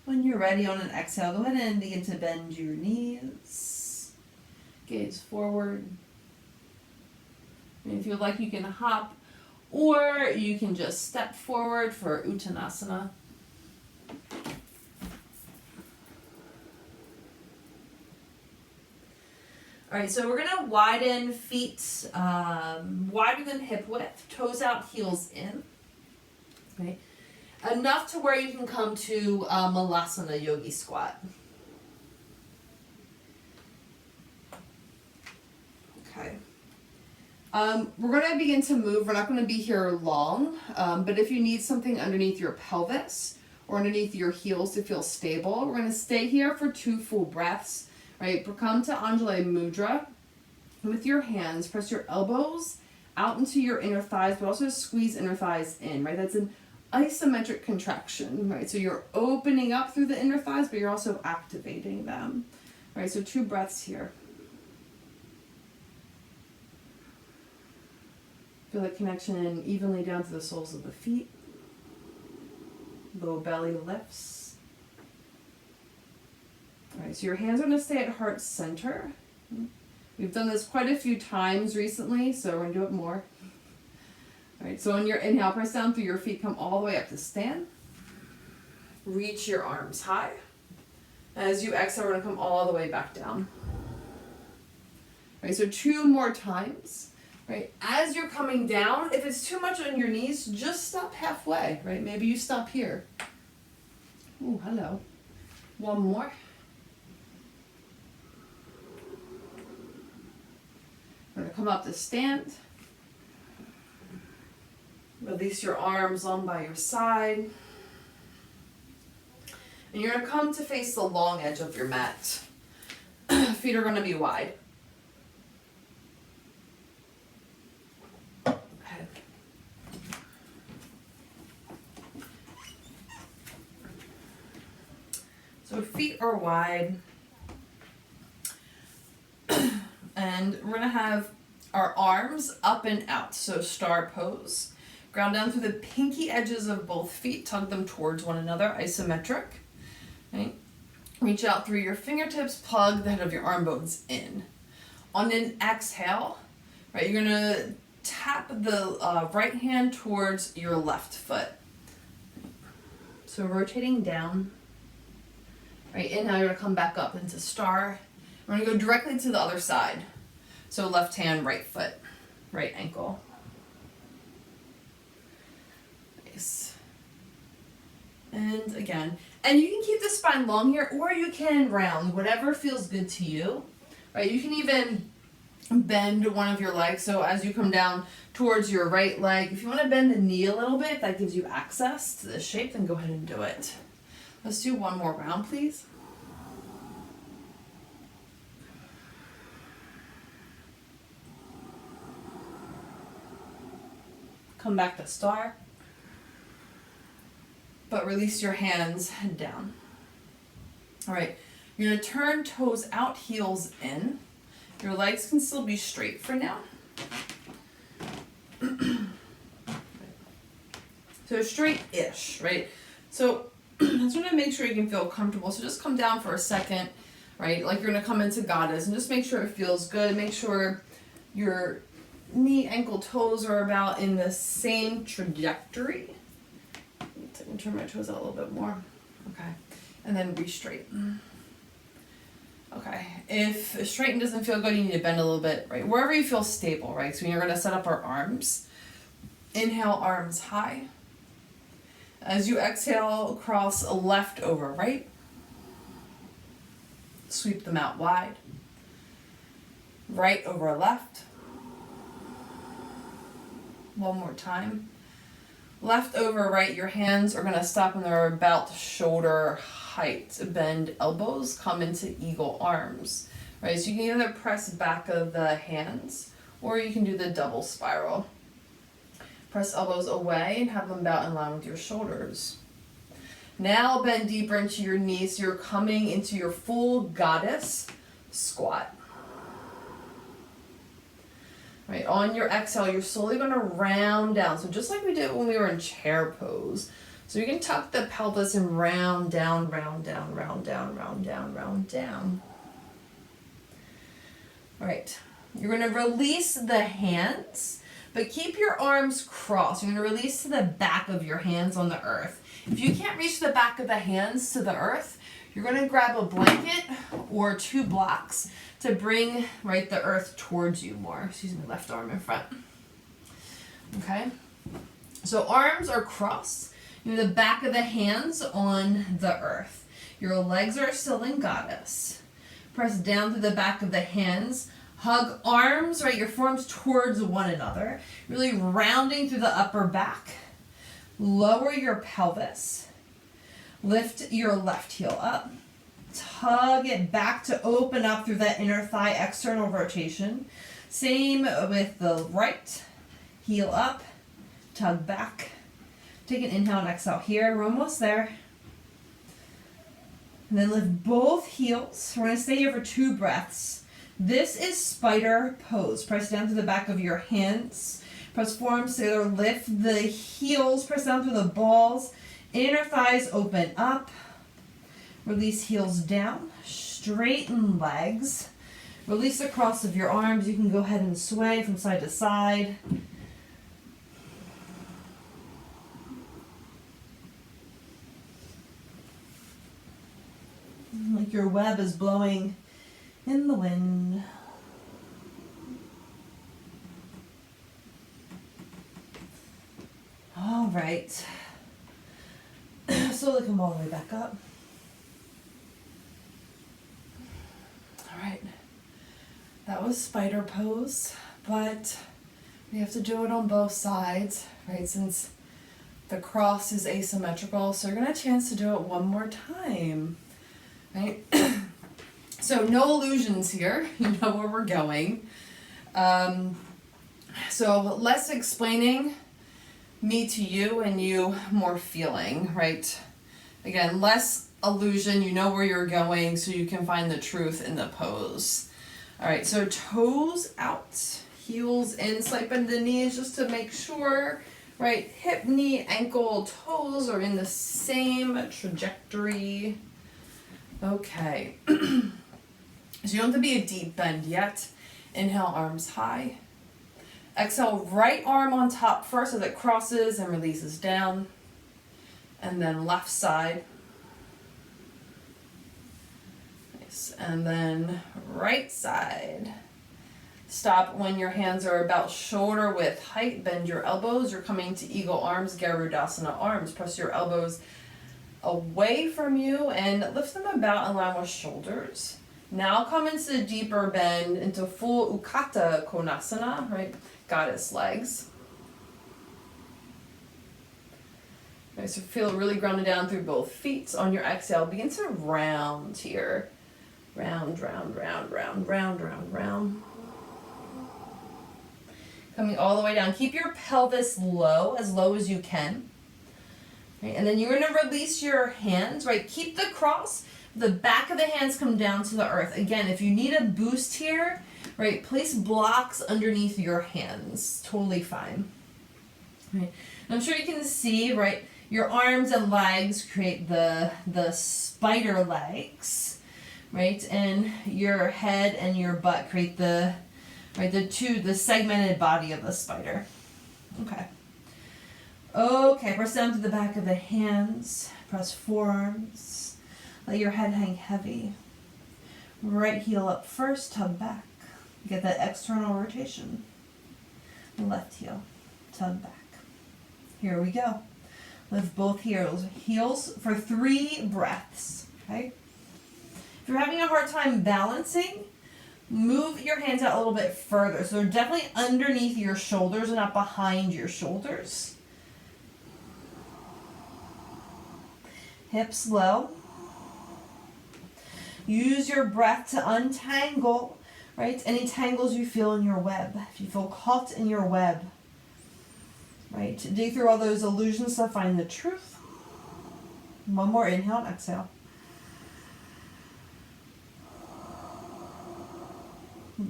When you're ready on an exhale, go ahead and begin to bend your knees. Gaze forward. And if you would like, you can hop, or you can just step forward for Uttanasana. All right, so we're gonna widen feet wider than hip width, toes out, heels in. Okay. Enough to where you can come to Malasana Yogi Squat. Okay. We're going to begin to move. We're not going to be here long, but if you need something underneath your pelvis or underneath your heels to feel stable, we're going to stay here for 2 full breaths. Right? Come to Anjali Mudra. With your hands, press your elbows out into your inner thighs, but also squeeze inner thighs in. Right? That's an isometric contraction, right? So you're opening up through the inner thighs, but you're also activating them, right? So 2 breaths here. Feel the connection evenly down to the soles of the feet. Low belly lifts. All right, so your hands are going to stay at heart center. We've done this quite a few times recently, so we're going to do it more. All right, so on your inhale, press down through your feet, come all the way up to stand. Reach your arms high. As you exhale, we're going to come all the way back down. right? So 2 more times, right? As you're coming down, if it's too much on your knees, just stop halfway, right? Maybe you stop here. Ooh, hello. 1 more. We're gonna come up to stand. Release your arms on by your side. And you're gonna come to face the long edge of your mat. Feet are gonna be wide. Okay. So feet are wide. And we're gonna have our arms up and out, so star pose. Ground down through the pinky edges of both feet, tug them towards one another, isometric. Right? Reach out through your fingertips, plug the head of your arm bones in. On an exhale, right, you're gonna tap the right hand towards your left foot. So rotating down. Right, inhale, you're gonna come back up into star. We're gonna go directly to the other side. So left hand, right foot, right ankle. Nice. And again. And you can keep the spine long here, or you can round, whatever feels good to you. Right, you can even bend one of your legs. So as you come down towards your right leg, if you want to bend the knee a little bit, that gives you access to this shape, then go ahead and do it. Let's do 1 more round, please. Come back to star. But release your hands down. All right, you're gonna turn toes out, heels in. Your legs can still be straight for now. So straight-ish, right? So just want to make sure you can feel comfortable. So just come down for a second, right? Like you're gonna come into goddess, and just make sure it feels good. Make sure your knee, ankle, toes are about in the same trajectory. I'm gonna turn my toes out a little bit more. Okay. And then re-straighten. Okay. If straighten doesn't feel good, you need to bend a little bit, right? Wherever you feel stable, right? So you're gonna set up our arms. Inhale, arms high. As you exhale, cross left over right. Sweep them out wide. Right over left. 1 more time. Left over right, your hands are going to stop when they're about shoulder height. Bend elbows, come into eagle arms. Right, so you can either press back of the hands, or you can do the double spiral. Press elbows away and have them about in line with your shoulders. Now bend deeper into your knees. So you're coming into your full goddess squat. Right, on your exhale, you're slowly going to round down. So just like we did when we were in chair pose. So you can tuck the pelvis and round down, round down, round down, round down, round down. All right, you're going to release the hands, but keep your arms crossed. You're going to release to the back of your hands on the earth. If you can't reach the back of the hands to the earth, you're going to grab a blanket or 2 blocks to bring, right, the earth towards you more. Excuse me, left arm in front. Okay? So arms are crossed. You have the back of the hands on the earth. Your legs are still in goddess. Press down to the back of the hands. Hug arms, right, your forearms towards one another. Really rounding through the upper back. Lower your pelvis. Lift your left heel up. Tug it back to open up through that inner thigh, external rotation. Same with the right. Heel up. Tug back. Take an inhale and exhale here. We're almost there. And then lift both heels. We're going to stay here for 2 breaths. This is spider pose. Press down to the back of your hands. Press forearms together. Lift the heels. Press down through the balls. Inner thighs open up. Release heels down. Straighten legs. Release the cross of your arms. You can go ahead and sway from side to side. Like your web is blowing in the wind. All right. Slowly come all the way back up. All right. That was spider pose, but we have to do it on both sides, right? Since the cross is asymmetrical, so you're gonna have a chance to do it one more time, right? So no illusions here, you know where we're going. So less explaining, me to you, and you more feeling, right? Again, less illusion, you know where you're going, so you can find the truth in the pose. All right, so toes out, heels in, slight bend the knees just to make sure, right? Hip, knee, ankle, toes are in the same trajectory. Okay. So you don't have to be a deep bend yet. Inhale, arms high. Exhale, right arm on top first as it crosses and releases down. And then left side. Nice. And then right side. Stop when your hands are about shoulder width height. Bend your elbows. You're coming to eagle arms, Garudasana arms. Press your elbows away from you and lift them about in line with shoulders. Now come into the deeper bend into full Ukkata Konasana, right? Goddess legs. Okay, so feel really grounded down through both feet. On your exhale, begin to round here. Round, round, round, round, round, round, round. Coming all the way down. Keep your pelvis low as you can. Right? And then you're going to release your hands, right? Keep the cross. The back of the hands come down to the earth. Again, if you need a boost here, right, place blocks underneath your hands. Totally fine. Right. And I'm sure you can see, right, your arms and legs create the spider legs, right? And your head and your butt create the segmented body of the spider. Okay. Okay, press down to the back of the hands. Press forearms. Let your head hang heavy. Right heel up first, tug back. Get that external rotation. Left heel, tug back. Here we go. Lift both heels for 3 breaths, okay? If you're having a hard time balancing, move your hands out a little bit further. So they're definitely underneath your shoulders and not behind your shoulders. Hips low. Use your breath to untangle, right? Any tangles you feel in your web. If you feel caught in your web, right? Dig through all those illusions to find the truth. One more inhale and exhale.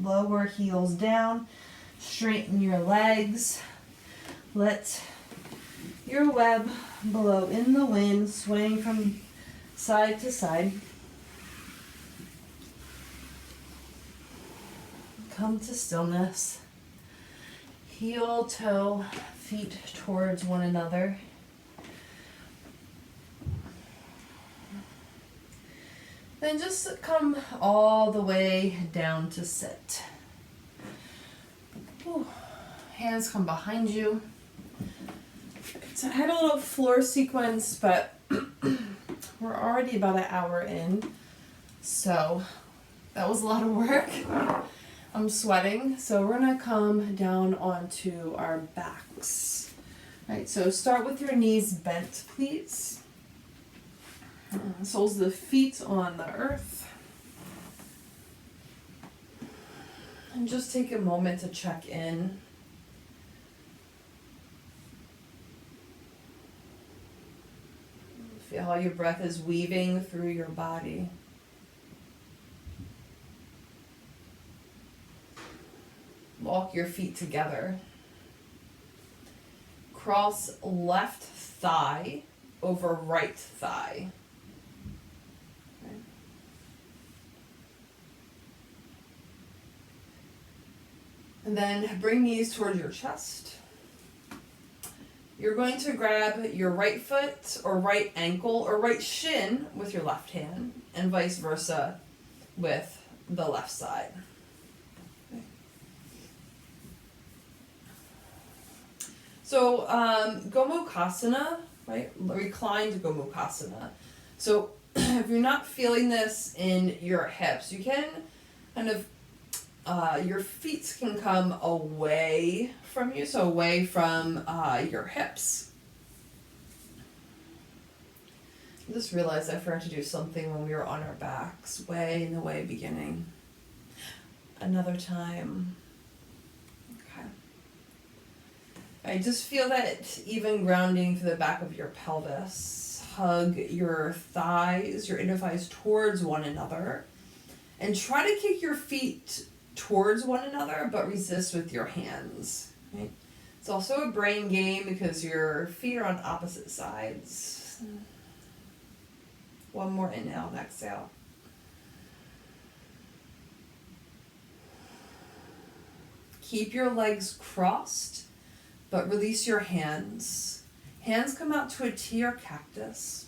Lower heels down. Straighten your legs. Let your web blow in the wind, swaying from side to side. Come to stillness. Heel, toe, feet towards one another. Then just come all the way down to sit. Ooh. Hands come behind you. So I had a little floor sequence, but we're already about an hour in. So that was a lot of work. I'm sweating, so we're gonna come down onto our backs. Right, so start with your knees bent, please. Soles of the feet on the earth. And just take a moment to check in. Feel how your breath is weaving through your body. Walk your feet together. Cross left thigh over right thigh. Okay. And then bring knees towards your chest. You're going to grab your right foot or right ankle or right shin with your left hand, and vice versa with the left side. So, Gomukhasana, right? Reclined Gomukhasana. So, if you're not feeling this in your hips, you can kind of, your feet can come away from you, so away from your hips. I just realized I forgot to do something when we were on our backs, way in the way beginning. Another time. Okay. I just feel that even grounding through the back of your pelvis. Hug your thighs, your inner thighs towards one another. And try to kick your feet towards one another, but resist with your hands. Right? It's also a brain game because your feet are on opposite sides. One more inhale and exhale. Keep your legs crossed, but release your hands. Hands come out to a T or cactus.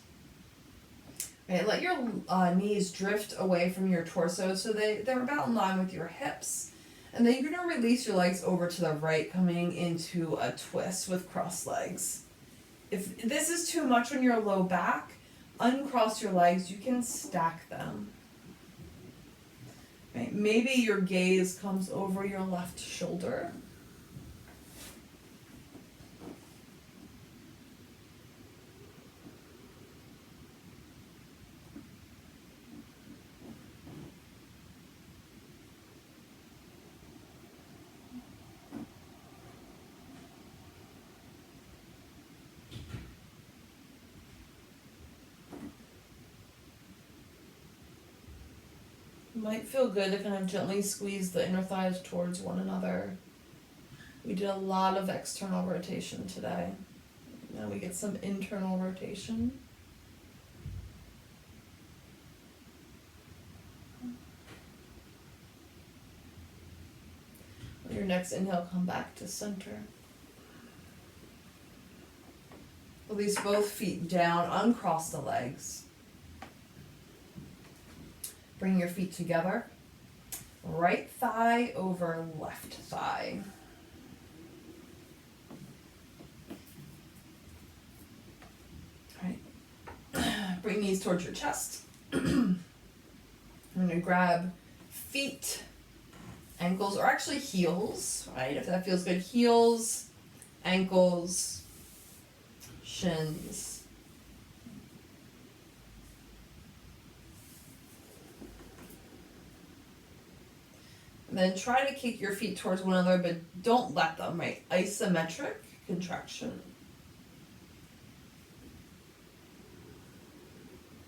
Right, let your knees drift away from your torso so they're about in line with your hips. And then you're going to release your legs over to the right, coming into a twist with crossed legs. If this is too much on your low back, uncross your legs. You can stack them. Right, maybe your gaze comes over your left shoulder. Might feel good to kind of gently squeeze the inner thighs towards one another. We did a lot of external rotation today. Now we get some internal rotation. On your next inhale, come back to center. Release both feet down, uncross the legs. Bring your feet together. Right thigh over left thigh. All right. Bring knees towards your chest. I'm going to grab feet, ankles, or actually heels, right? If that feels good. Heels, ankles, shins. And then try to kick your feet towards one another, but don't let them, right? Isometric contraction.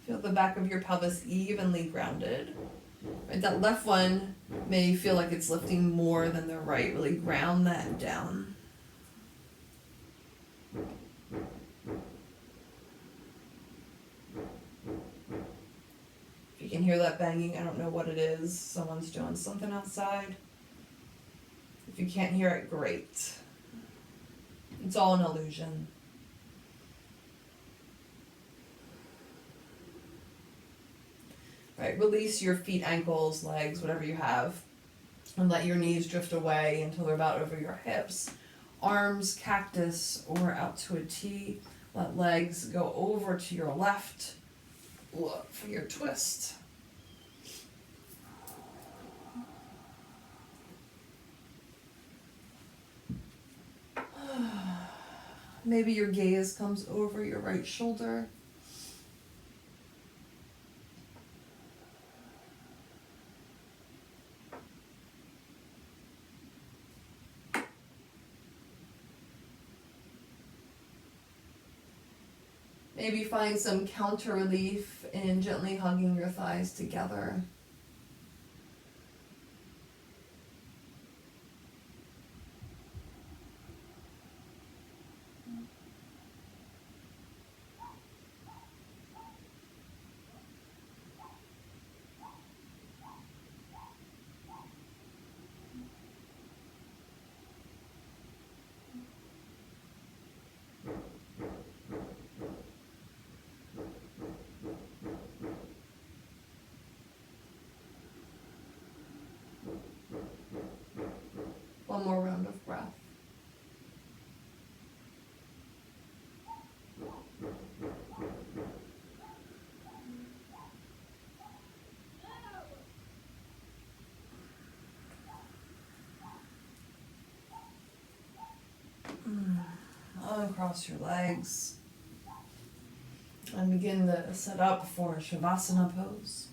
Feel the back of your pelvis evenly grounded. Right, that left one may feel like it's lifting more than the right. Really ground that down. If you can hear that banging, I don't know what it is. Someone's doing something outside. If you can't hear it, great. It's all an illusion. Right, release your feet, ankles, legs, whatever you have, and let your knees drift away until they're about over your hips. Arms, cactus, or out to a T. Let legs go over to your left. Look for your twist. Maybe your gaze comes over your right shoulder. Maybe find some counter relief in gently hugging your thighs together. One more round of breath. Uncross your legs and begin to set up for Shavasana pose.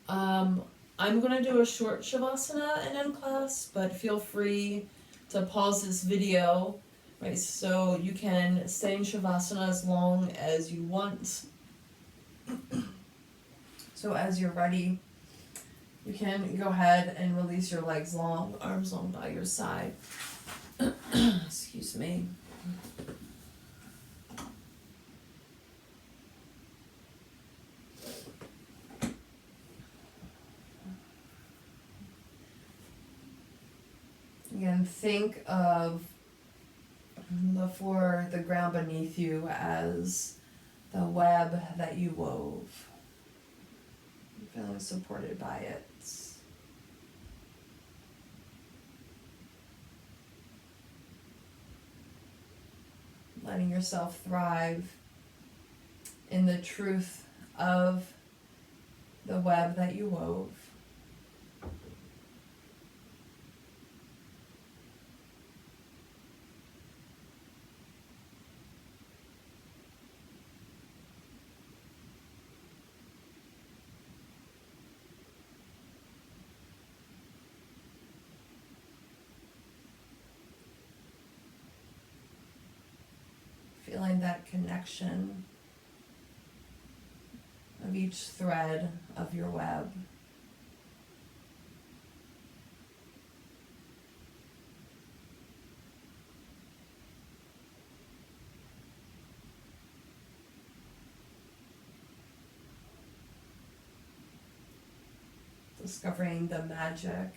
I'm going to do a short Shavasana and end class, but feel free to pause this video, right, so you can stay in Shavasana as long as you want. So as you're ready, you can go ahead and release your legs long, arms long by your side. Excuse me. Again, think of the ground beneath you as the web that you wove. You're feeling supported by it. Letting yourself thrive in the truth of the web that you wove. Feeling that connection of each thread of your web. Discovering the magic,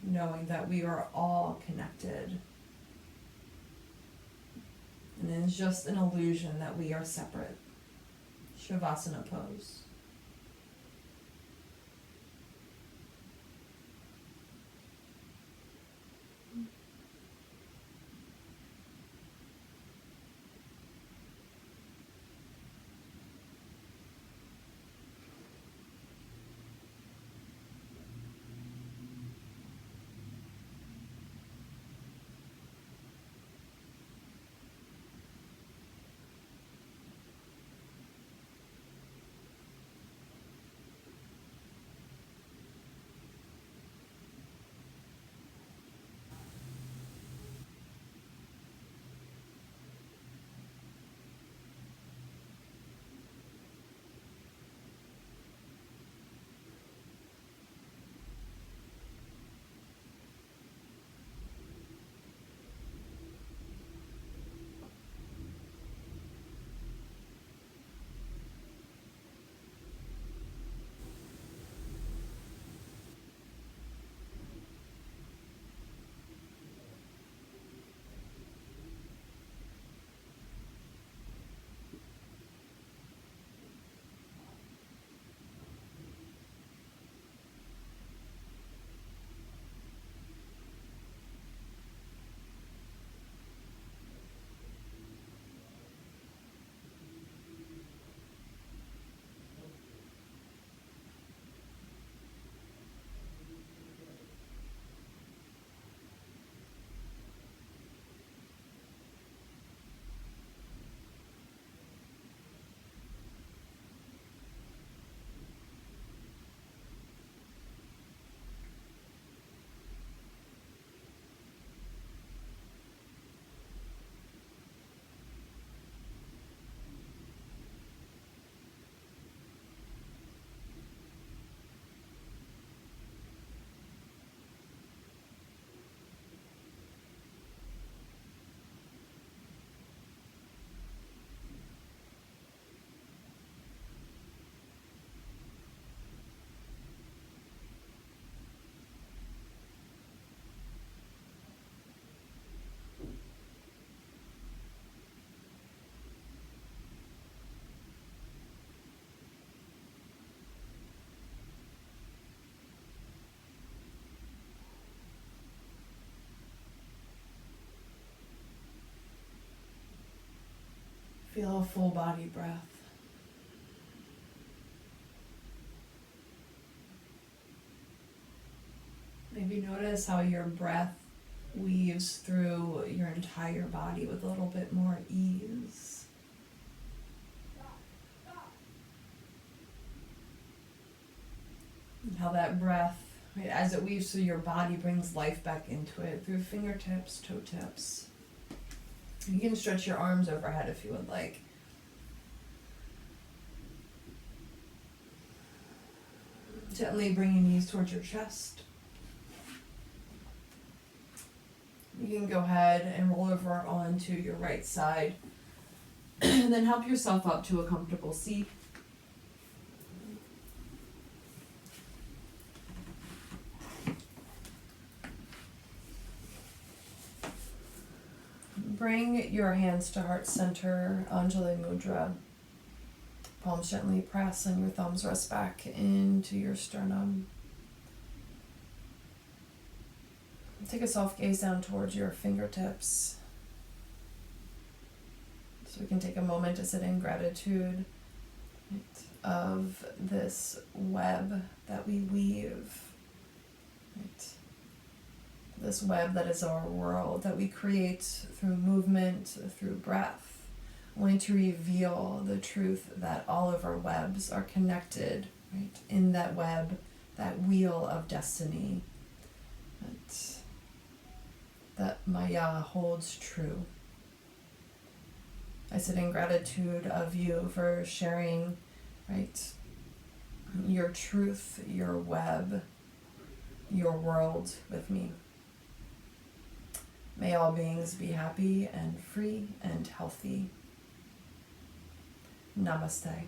knowing that we are all connected. And it's just an illusion that we are separate. Shavasana pose. Feel a full body breath. Maybe notice how your breath weaves through your entire body with a little bit more ease. And how that breath, right, as it weaves through your body, brings life back into it through fingertips, toe tips. You can stretch your arms overhead if you would like. Gently bring your knees towards your chest. You can go ahead and roll over onto your right side and then help yourself up to a comfortable seat. Bring your hands to heart center, Anjali Mudra. Palms gently press and your thumbs rest back into your sternum. Take a soft gaze down towards your fingertips. So we can take a moment to sit in gratitude, right, of this web that we weave. Right. This web that is our world, that we create through movement, through breath, only to reveal the truth that all of our webs are connected, right, in that web, that wheel of destiny, that Maya holds true. I sit in gratitude of you for sharing, right, your truth, your web, your world with me. May all beings be happy and free and healthy. Namaste.